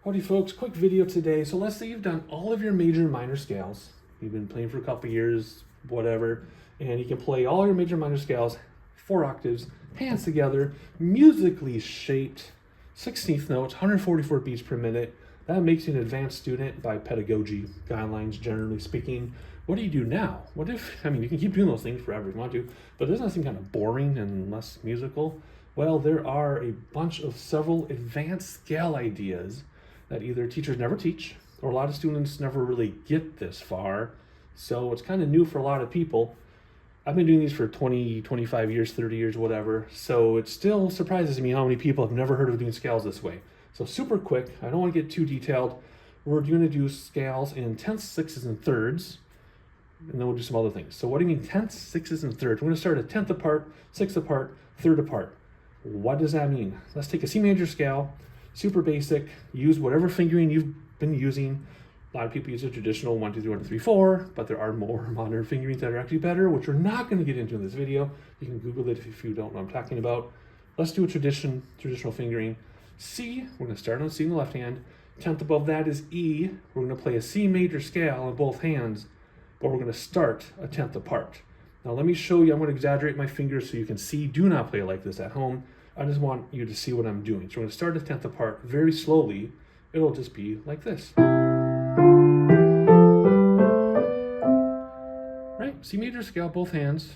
Howdy folks, quick video today. So let's say you've done all of your major and minor scales. You've been playing for a couple years, whatever, and you can play all your major and minor scales, 4 octaves, hands together, musically shaped, 16th notes, 144 beats per minute. That makes you an advanced student by pedagogy guidelines, generally speaking. What do you do now? What if, you can keep doing those things forever if you want to, but doesn't that seem kind of boring and less musical? Well, there are a bunch of several advanced scale ideas that either teachers never teach or a lot of students never really get this far. So it's kind of new for a lot of people. I've been doing these for 20, 25 years, 30 years, whatever. So it still surprises me how many people have never heard of doing scales this way. So super quick, I don't want to get too detailed. We're going to do scales in tenths, sixths, and thirds, and then we'll do some other things. So what do you mean tenths, sixths, and thirds? We're going to start a tenth apart, sixth apart, third apart. What does that mean? Let's take a C major scale, super basic, use whatever fingering you've been using. A lot of people use a traditional 1, 2, 3, 1, 2, 3, 4, but there are more modern fingerings that are actually better, which we're not going to get into in this video. You can Google it if you don't know what I'm talking about. Let's do a traditional fingering. C, we're going to start on C in the left hand. Tenth above that is E. We're going to play a C major scale on both hands, but we're going to start a tenth apart. Now let me show you, I'm going to exaggerate my fingers so you can see. Do not play like this at home. I just want you to see what I'm doing. So we're going to start a tenth apart very slowly. It'll just be like this. Right? C major scale, both hands,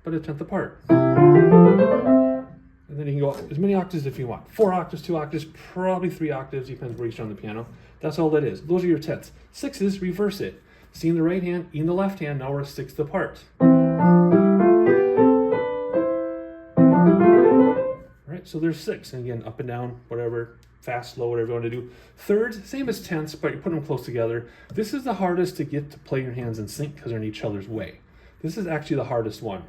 but a tenth apart. And then you can go as many octaves if you want. 4 octaves, 2 octaves, probably 3 octaves, depends where you start on the piano. That's all that is. Those are your tenths. Sixes, reverse it. C in the right hand, E in the left hand, now we're a sixth apart. Right, so there's 6, and again, up and down, whatever, fast, slow, whatever you want to do. Thirds, same as tenths, but you put them close together. This is the hardest to get to play your hands in sync because they're in each other's way. This is actually the hardest one.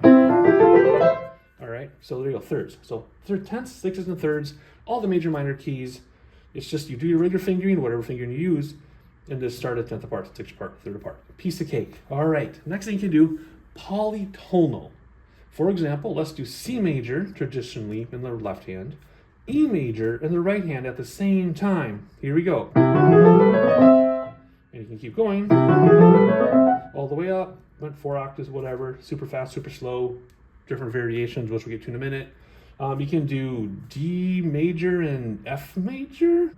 All right, so there you go, thirds. So tenths, sixes, and thirds, all the major minor keys. It's just you do your regular fingering, whatever fingering you use, and just start at tenth apart, sixth apart, third apart. Piece of cake. All right, next thing you can do, polytonal. For example, let's do C major, traditionally in the left hand, E major in the right hand at the same time. Here we go. And you can keep going all the way up, went 4 octaves, whatever, super fast, super slow, different variations, which we'll get to in a minute. You can do D major and F major.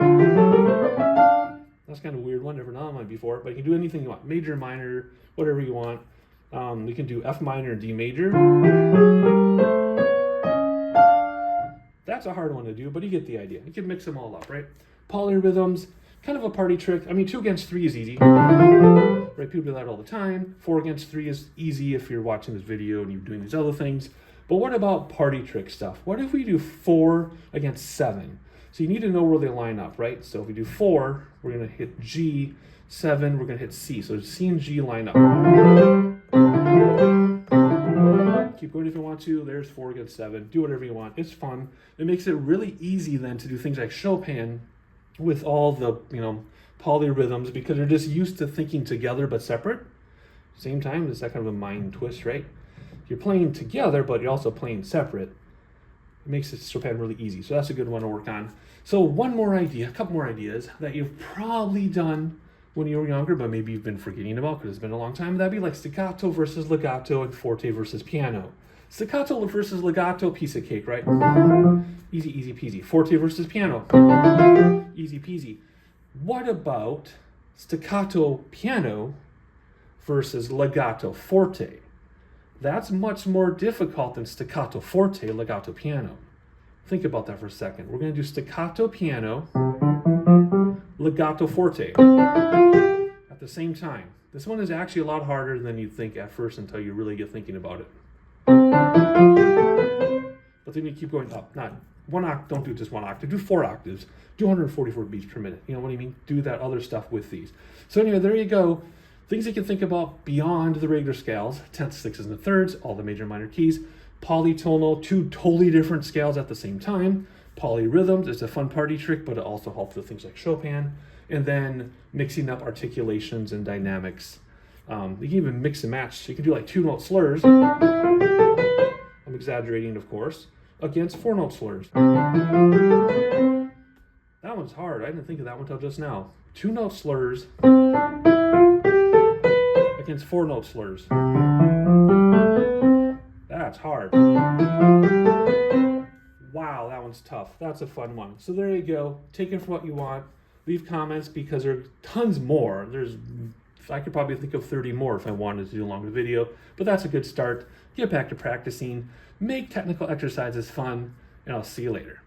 That's kind of a weird one, never done one before, but you can do anything you want, major, minor, whatever you want. You can do F minor and D major. That's a hard one to do, but you get the idea. You can mix them all up, right? Polyrhythms, kind of a party trick. 2 against 3 is easy. Right, people do that all the time. 4 against 3 is easy if you're watching this video and you're doing these other things. But what about party trick stuff? What if we do 4 against 7? So you need to know where they line up, right? So if we do 4, we're going to hit G. 7, we're going to hit C. So C and G line up. Keep going if you want to. There's 4 against 7. Do whatever you want. It's fun. It makes it really easy then to do things like Chopin with all the, polyrhythms, because you're just used to thinking together but separate. Same time, it's that kind of a mind twist, right? You're playing together, but you're also playing separate. It makes Chopin really easy. So that's a good one to work on. So one more idea, a couple more ideas that you've probably done when you were younger, but maybe you've been forgetting about because it's been a long time. That'd be like staccato versus legato and forte versus piano. Staccato versus legato, piece of cake, right? Easy, easy peasy. Forte versus piano, easy peasy. What about staccato piano versus legato forte? That's much more difficult than staccato forte, legato piano. Think about that for a second. We're going to do staccato piano, legato forte at the same time. This one is actually a lot harder than you'd think at first until you really get thinking about it. But then you keep going up. Not one octave, don't do just 1 octave, do 4 octaves, do 144 beats per minute. You know what I mean? Do that other stuff with these. So anyway, there you go. Things you can think about beyond the regular scales, tenths, sixes, and thirds, all the major and minor keys. Polytonal, 2 totally different scales at the same time. Polyrhythms, it's a fun party trick, but it also helps with things like Chopin. And then mixing up articulations and dynamics. You can even mix and match. So you can do like 2-note slurs. I'm exaggerating, of course, against 4-note slurs. That one's hard. I didn't think of that one until just now. 2-note slurs against 4-note slurs. That's hard. Wow, that one's tough. That's a fun one. So there you go. Take it for what you want. Leave comments because there are tons more. I could probably think of 30 more if I wanted to do a longer video, but that's a good start. Get back to practicing. Make technical exercises fun, and I'll see you later.